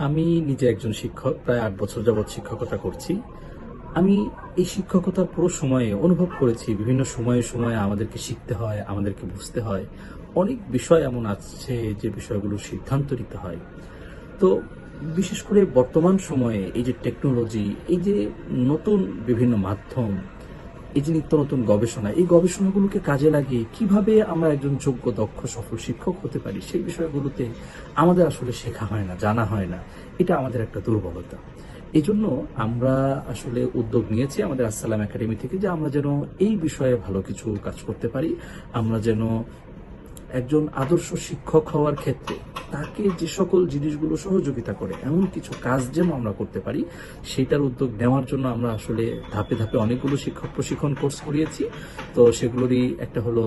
আমি নিজে একজন শিক্ষক, প্রায় ৮ বছর যাবৎ শিক্ষকতা করছি। আমি এই শিক্ষকতার পুরো সময়ে অনুভব করেছি বিভিন্ন সময়ে সময়ে আমাদেরকে শিখতে হয়, আমাদেরকে বুঝতে হয়। অনেক বিষয় এমন আছে যে বিষয়গুলোর সিদ্ধান্ত নিতে হয়। তো বিশেষ করে বর্তমান সময়ে এই যে টেকনোলজি, এই যে নতুন বিভিন্ন মাধ্যম, এই যে নিত্য নতুন গবেষণা, এই গবেষণাগুলোকে কাজে লাগিয়ে কিভাবে আমরা একজন যোগ্য, দক্ষ, সফল শিক্ষক হতে পারি, সেই বিষয়গুলোতে আমাদের আসলে শেখা হয় না, জানা হয় না। এটা আমাদের একটা দুর্বলতা। এজন্য আমরা আসলে উদ্যোগ নিয়েছি আমাদের আসসালাম একাডেমি থেকে যে আমরা যেন এই বিষয়ে ভালো কিছু কাজ করতে পারি। আমরা যেন একজন আদর্শ শিক্ষক হওয়ার ক্ষেত্রে তাকে যে সকল জিনিসগুলো সহযোগিতা করে এমন কিছু কাজ যেন আমরা করতে পারি, সেটার উদ্যোগ নেওয়ার জন্য আমরা আসলে ধাপে ধাপে অনেকগুলো শিক্ষক প্রশিক্ষণ কোর্স করিয়েছি। তো সেগুলোরই একটা হলো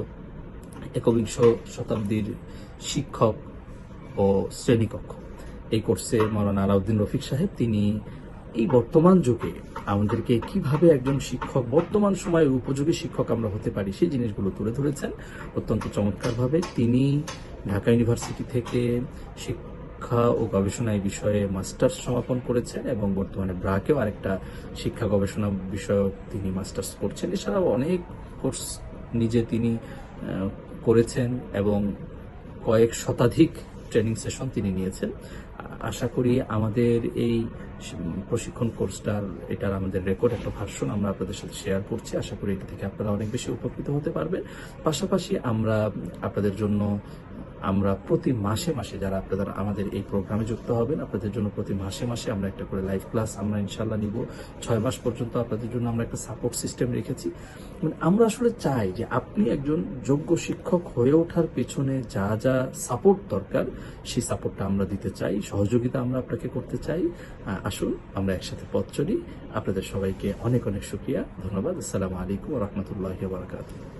একবিংশ শতাব্দীর শিক্ষক ও শ্রেণীকক্ষ। এই কোর্সে মাওলানা আলাউদ্দিন রফিক সাহেব তিনি এই বর্তমান যুগে আমাদেরকে কিভাবে একজন শিক্ষক, বর্তমান সময়ের উপযোগী শিক্ষক আমরা হতে পারি, সেই জিনিসগুলো তুলে ধরেছেন অত্যন্ত চমৎকারভাবে। তিনি ঢাকা ইউনিভার্সিটি থেকে শিক্ষা ও গবেষণা এই বিষয়ে মাস্টার্স সমাপন করেছেন এবং বর্তমানে ব্রাকেও আরেকটা শিক্ষা গবেষণা বিষয়ক তিনি মাস্টার্স করছেন। এছাড়াও অনেক কোর্স নিজে তিনি করেছেন এবং কয়েক শতাধিক ট্রেনিং সেশন তিনি নিয়েছেন। আশা করি আমাদের এই প্রশিক্ষণ কোর্সটার এটার আমাদের রেকর্ড একটা ভার্সন আমরা আপনাদের সাথে শেয়ার করছি। আশা করি এটা থেকে আপনারা অনেক বেশি উপকৃত হতে পারবেন। পাশাপাশি আমরা আপনাদের জন্য আমরা প্রতি মাসে মাসে যারা আপনারা আমাদের এই প্রোগ্রামে যুক্ত হবেন, আপনাদের জন্য প্রতি মাসে মাসে আমরা একটা করে লাইভ ক্লাস আমরা ইনশাল্লাহ নিব। 6 মাস পর্যন্ত আপনাদের জন্য আমরা একটা সাপোর্ট সিস্টেম রেখেছি। মানে আমরা আসলে চাই যে আপনি একজন যোগ্য শিক্ষক হয়ে ওঠার পেছনে যা যা সাপোর্ট দরকার, সেই সাপোর্টটা আমরা দিতে চাই, সহযোগিতা আমরা আপনাকে করতে চাই। আসুন আমরা একসাথে পথ চলি। আপনাদের সবাইকে অনেক অনেক শুকরিয়া, ধন্যবাদ। আসসালামু আলাইকুম ওয়া রাহমাতুল্লাহি ওয়া বারাকাতুহু।